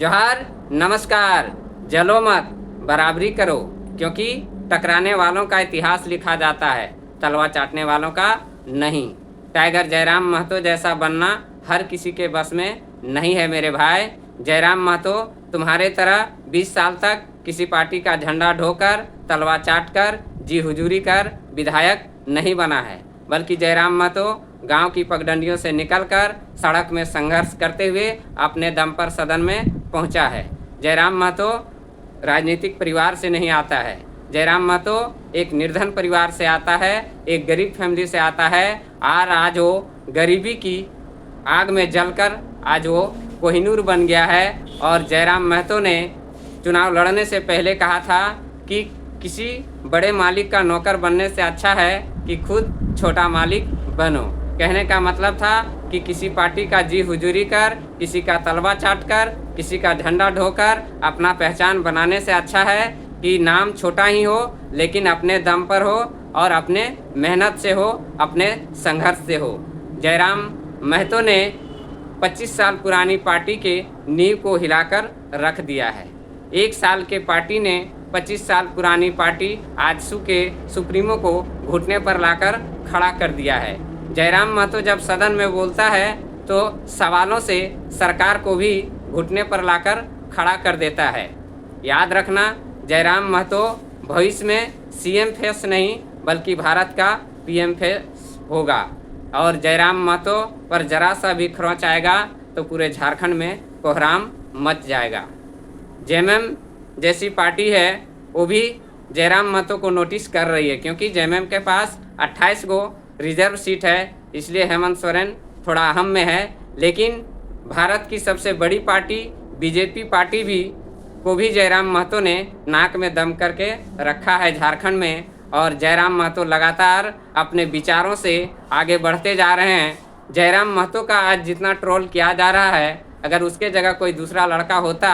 जोहार, नमस्कार। जलो मत, बराबरी करो, क्योंकि टकराने वालों का इतिहास लिखा जाता है, तलवा चाटने वालों का नहीं। टाइगर जयराम महतो जैसा बनना हर किसी के बस में नहीं है मेरे भाई। जयराम महतो तुम्हारे तरह 20 साल तक किसी पार्टी का झंडा ढोकर, तलवा चाटकर, जी हुजूरी कर विधायक नहीं बना है, बल्कि जयराम महतो गांव की पगडंडियों से निकलकर सड़क में संघर्ष करते हुए अपने दम पर सदन में पहुंचा है। जयराम महतो राजनीतिक परिवार से नहीं आता है। जयराम महतो एक निर्धन परिवार से आता है, एक गरीब फैमिली से आता है। और आज वो गरीबी की आग में जलकर आज वो कोहिनूर बन गया है। और जयराम महतो ने चुनाव लड़ने से पहले कहा था कि किसी बड़े मालिक का नौकर बनने से अच्छा है कि खुद छोटा मालिक बनो। कहने का मतलब था कि किसी पार्टी का जी हुजूरी कर, किसी का तलवा चाट कर, किसी का झंडा ढोकर अपना पहचान बनाने से अच्छा है कि नाम छोटा ही हो लेकिन अपने दम पर हो और अपने मेहनत से हो, अपने संघर्ष से हो। जयराम महतो ने 25 साल पुरानी पार्टी के नींव को हिलाकर रख दिया है। 1 साल के पार्टी ने 25 साल पुरानी पार्टी आजसू के सुप्रीमो को घुटने पर लाकर खड़ा कर दिया है। जयराम महतो जब सदन में बोलता है तो सवालों से सरकार को भी घुटने पर लाकर खड़ा कर देता है। याद रखना, जयराम महतो भविष्य में सीएम फेस नहीं बल्कि भारत का पीएम फेस होगा। और जयराम महतो पर जरा सा भी खरोंच आएगा तो पूरे झारखंड में कोहराम मच जाएगा। जेएमएम जैसी पार्टी है वो भी जयराम महतो को नोटिस कर रही है, क्योंकि जेएमएम के पास 28 गो रिजर्व सीट है, इसलिए हेमंत सोरेन थोड़ा अहम में है। लेकिन भारत की सबसे बड़ी पार्टी बीजेपी पार्टी को भी जयराम महतो ने नाक में दम करके रखा है झारखंड में। और जयराम महतो लगातार अपने विचारों से आगे बढ़ते जा रहे हैं। जयराम महतो का आज जितना ट्रोल किया जा रहा है, अगर उसके जगह कोई दूसरा लड़का होता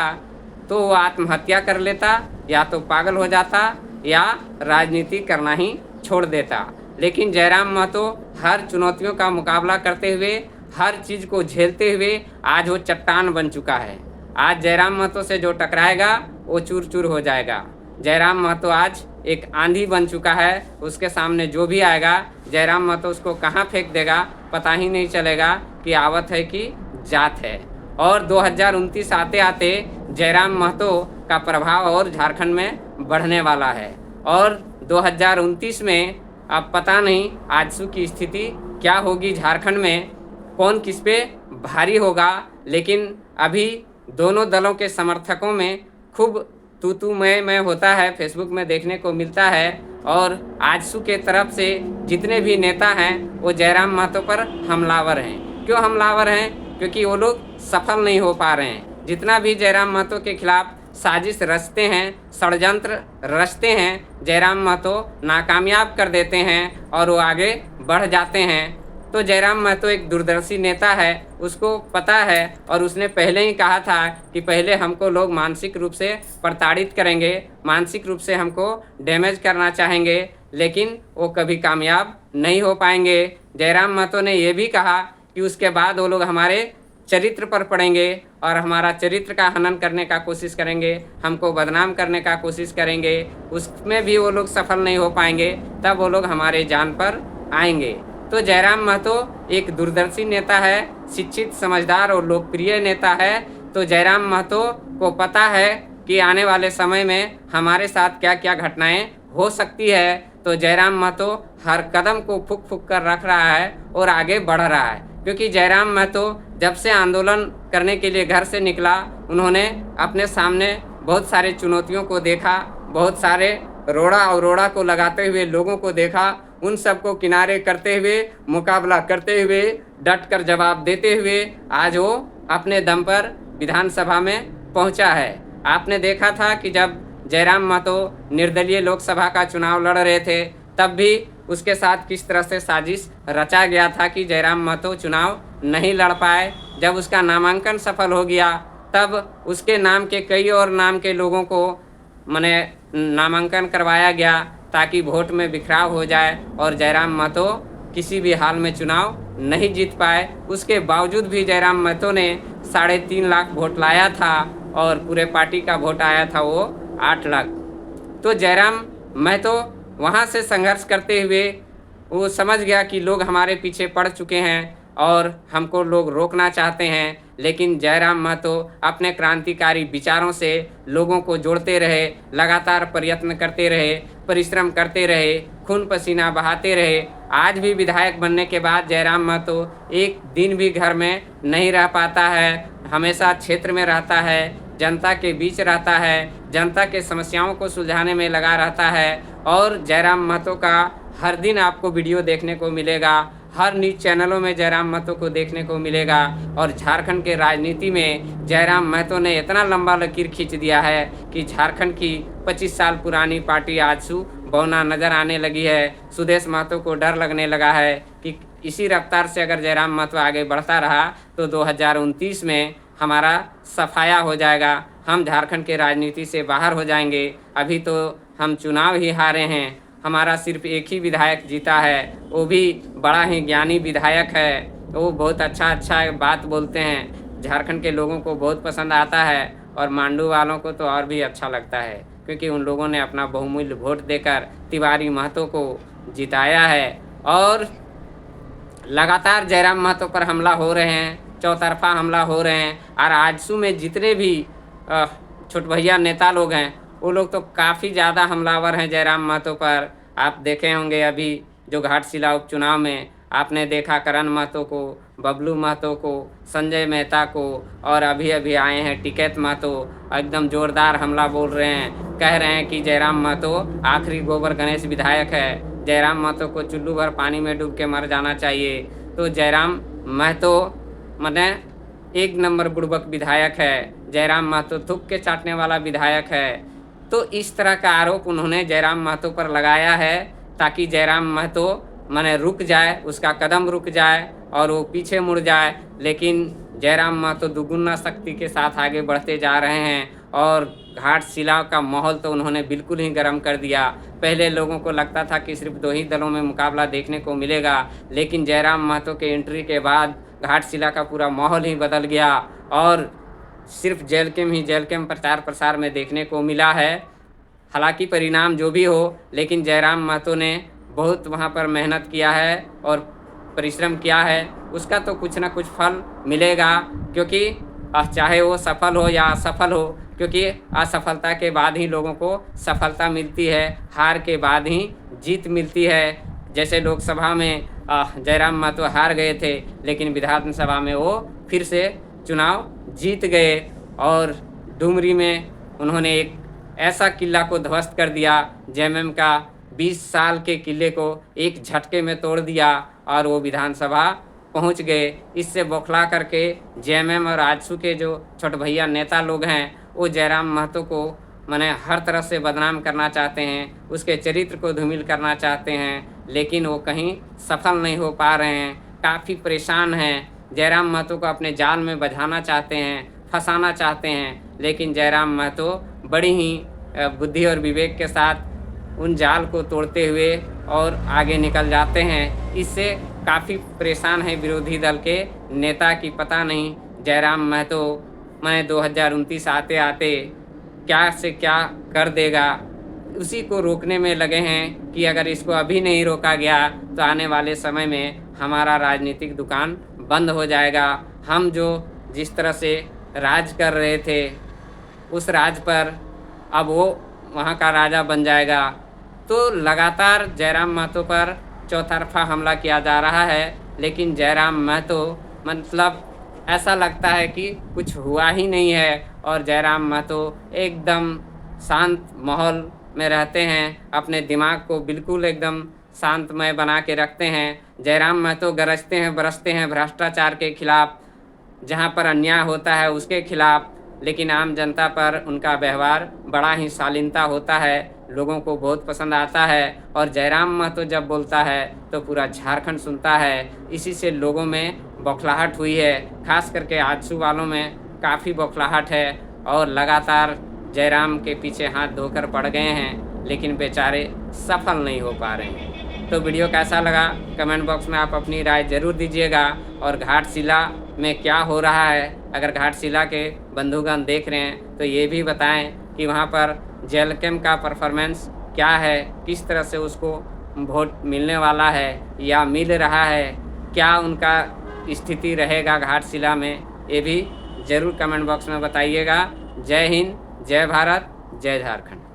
तो वो आत्महत्या कर लेता, या तो पागल हो जाता या राजनीति करना ही छोड़ देता। लेकिन जयराम महतो हर चुनौतियों का मुकाबला करते हुए, हर चीज़ को झेलते हुए आज वो चट्टान बन चुका है। आज जयराम महतो से जो टकराएगा वो चूर चूर हो जाएगा। जयराम महतो आज एक आंधी बन चुका है, उसके सामने जो भी आएगा जयराम महतो उसको कहाँ फेंक देगा पता ही नहीं चलेगा कि आवत है कि जात है। और 2029 आते आते जयराम महतो का प्रभाव और झारखंड में बढ़ने वाला है। और 2029 में अब पता नहीं आजसू की स्थिति क्या होगी, झारखंड में कौन किस पे भारी होगा। लेकिन अभी दोनों दलों के समर्थकों में खूब तू मैं होता है, फेसबुक में देखने को मिलता है। और आजसू के तरफ से जितने भी नेता हैं वो जयराम महतो पर हमलावर हैं। क्यों हमलावर हैं? क्योंकि वो लोग सफल नहीं हो पा रहे हैं। जितना भी जयराम महतो के खिलाफ साजिश रचते हैं, षड्यंत्र रचते हैं, जयराम महतो नाकामयाब कर देते हैं और वो आगे बढ़ जाते हैं। तो जयराम महतो एक दूरदर्शी नेता है, उसको पता है और उसने पहले ही कहा था कि पहले हमको लोग मानसिक रूप से प्रताड़ित करेंगे, मानसिक रूप से हमको डैमेज करना चाहेंगे, लेकिन वो कभी कामयाब नहीं हो पाएंगे। जयराम महतो ने ये भी कहा कि उसके बाद वो लोग हमारे चरित्र पर पड़ेंगे और हमारा चरित्र का हनन करने का कोशिश करेंगे, हमको बदनाम करने का कोशिश करेंगे। उसमें भी वो लोग सफल नहीं हो पाएंगे, तब वो लोग हमारे जान पर आएंगे। तो जयराम महतो एक दूरदर्शी नेता है, शिक्षित, समझदार और लोकप्रिय नेता है। तो जयराम महतो को पता है कि आने वाले समय में हमारे साथ क्या क्या घटनाएं हो सकती है। तो जयराम महतो हर कदम को फूक फूक कर रख रहा है और आगे बढ़ रहा है। क्योंकि जयराम महतो जब से आंदोलन करने के लिए घर से निकला, उन्होंने अपने सामने बहुत सारे चुनौतियों को देखा, बहुत सारे रोड़ा और रोड़ा को लगाते हुए लोगों को देखा। उन सबको किनारे करते हुए, मुकाबला करते हुए, डट कर जवाब देते हुए आज वो अपने दम पर विधानसभा में पहुंचा है। आपने देखा था कि जब जयराम महतो निर्दलीय लोकसभा का चुनाव लड़ रहे थे, तब भी उसके साथ किस तरह से साजिश रचा गया था कि जयराम महतो चुनाव नहीं लड़ पाए। जब उसका नामांकन सफल हो गया, तब उसके नाम के कई और नाम के लोगों को नामांकन करवाया गया ताकि वोट में बिखराव हो जाए और जयराम महतो किसी भी हाल में चुनाव नहीं जीत पाए। उसके बावजूद भी जयराम महतो ने 3.5 लाख वोट लाया था और पूरे पार्टी का वोट आया था वो 8 लाख। तो जयराम महतो वहाँ से संघर्ष करते हुए वो समझ गया कि लोग हमारे पीछे पड़ चुके हैं और हमको लोग रोकना चाहते हैं, लेकिन जयराम महतो अपने क्रांतिकारी विचारों से लोगों को जोड़ते रहे, लगातार प्रयत्न करते रहे, परिश्रम करते रहे, खून पसीना बहाते रहे। आज भी विधायक बनने के बाद जयराम महतो एक दिन भी घर में नहीं रह पाता है, हमेशा क्षेत्र में रहता है, जनता के बीच रहता है, जनता के समस्याओं को सुलझाने में लगा रहता है। और जयराम महतो का हर दिन आपको वीडियो देखने को मिलेगा, हर न्यूज़ चैनलों में जयराम महतो को देखने को मिलेगा। और झारखंड के राजनीति में जयराम महतो ने इतना लंबा लकीर खींच दिया है कि झारखंड की 25 साल पुरानी पार्टी आजसू बौना नज़र आने लगी है। सुदेश महतो को डर लगने लगा है कि इसी रफ्तार से अगर जयराम महतो आगे बढ़ता रहा तो 2029 में हमारा सफाया हो जाएगा, हम झारखंड के राजनीति से बाहर हो जाएंगे। अभी तो हम चुनाव ही हारे हैं, हमारा सिर्फ एक ही विधायक जीता है, वो भी बड़ा ही ज्ञानी विधायक है, वो बहुत अच्छा बात बोलते हैं, झारखंड के लोगों को बहुत पसंद आता है और मांडू वालों को तो और भी अच्छा लगता है, क्योंकि उन लोगों ने अपना बहुमूल्य वोट देकर तिवारी महतो को जिताया है। और लगातार जयराम महतो पर हमला हो रहे हैं, चौतरफा हमला हो रहे हैं। और आजसू में जितने भी छोट भैया नेता लोग हैं वो लोग तो काफ़ी ज़्यादा हमलावर हैं जयराम महतो पर। आप देखे होंगे अभी जो घाटशिला उपचुनाव में आपने देखा करण महतो को, बबलू महतो को, संजय मेहता को, और अभी अभी आए हैं टिकैत महतो, एकदम ज़ोरदार हमला बोल रहे हैं, कह रहे हैं कि जयराम महतो आखिरी गोबर गणेश विधायक है, जयराम महतो को चुल्लू भर पानी में डूब के मर जाना चाहिए। तो जयराम महतो मने एक नंबर बुड़बक विधायक है, जयराम महतो थूक के चाटने वाला विधायक है। तो इस तरह का आरोप उन्होंने जयराम महतो पर लगाया है ताकि जयराम महतो मने रुक जाए, उसका कदम रुक जाए और वो पीछे मुड़ जाए। लेकिन जयराम महतो दुगुना शक्ति के साथ आगे बढ़ते जा रहे हैं और घाटशिला का माहौल तो उन्होंने बिल्कुल ही गर्म कर दिया। पहले लोगों को लगता था कि सिर्फ 2 ही दलों में मुकाबला देखने को मिलेगा, लेकिन जयराम महतो के एंट्री के बाद घाटशिला का पूरा माहौल ही बदल गया और सिर्फ जेल के प्रचार प्रसार में देखने को मिला है। हालांकि परिणाम जो भी हो, लेकिन जयराम महतो ने बहुत वहां पर मेहनत किया है और परिश्रम किया है, उसका तो कुछ ना कुछ फल मिलेगा। क्योंकि चाहे वो सफल हो या असफल हो, क्योंकि असफलता के बाद ही लोगों को सफलता मिलती है, हार के बाद ही जीत मिलती है। जैसे लोकसभा में जयराम महतो हार गए थे, लेकिन विधानसभा में वो फिर से चुनाव जीत गए और डुमरी में उन्होंने एक ऐसा किला को ध्वस्त कर दिया, जेएमएम का 20 साल के किले को एक झटके में तोड़ दिया और वो विधानसभा पहुंच गए। इससे बौखला करके जेएमएम और आजसू के जो छोट भैया नेता लोग हैं वो जयराम महतो को माने हर तरह से बदनाम करना चाहते हैं, उसके चरित्र को धूमिल करना चाहते हैं, लेकिन वो कहीं सफल नहीं हो पा रहे हैं, काफ़ी परेशान हैं। जयराम महतो को अपने जाल में बझाना चाहते हैं, फंसाना चाहते हैं, लेकिन जयराम महतो बड़ी ही बुद्धि और विवेक के साथ उन जाल को तोड़ते हुए और आगे निकल जाते हैं। इससे काफ़ी परेशान है विरोधी दल के नेता की पता नहीं जयराम महतो मैंने 2029 आते आते क्या से क्या कर देगा, उसी को रोकने में लगे हैं कि अगर इसको अभी नहीं रोका गया तो आने वाले समय में हमारा राजनीतिक दुकान बंद हो जाएगा। हम जो जिस तरह से राज कर रहे थे उस राज पर अब वो वहाँ का राजा बन जाएगा। तो लगातार जयराम महतो पर चौतरफा हमला किया जा रहा है, लेकिन जयराम महतो मतलब ऐसा लगता है कि कुछ हुआ ही नहीं है और जयराम महतो एकदम शांत माहौल में रहते हैं, अपने दिमाग को बिल्कुल एकदम शांतमय बना के रखते हैं। जयराम महतो गरजते हैं बरसते हैं भ्रष्टाचार के खिलाफ, जहां पर अन्याय होता है उसके खिलाफ, लेकिन आम जनता पर उनका व्यवहार बड़ा ही शालीनता होता है, लोगों को बहुत पसंद आता है। और जयराम महतो जब बोलता है तो पूरा झारखंड सुनता है। इसी से लोगों में बौखलाहट हुई है, खास करके आजसू वालों में काफ़ी बौखलाहट है और लगातार जयराम के पीछे हाथ धोकर पड़ गए हैं, लेकिन बेचारे सफल नहीं हो पा रहे हैं। तो वीडियो कैसा लगा कमेंट बॉक्स में आप अपनी राय ज़रूर दीजिएगा और घाटशिला में क्या हो रहा है अगर घाटशिला के बंधुगण देख रहे हैं तो ये भी बताएं कि वहाँ पर जेलकेम का परफॉर्मेंस क्या है, किस तरह से उसको वोट मिलने वाला है या मिल रहा है, क्या उनका स्थिति रहेगा घाटशिला में, ये भी ज़रूर कमेंट बॉक्स में बताइएगा। जय हिंद, जय भारत, जय झारखंड।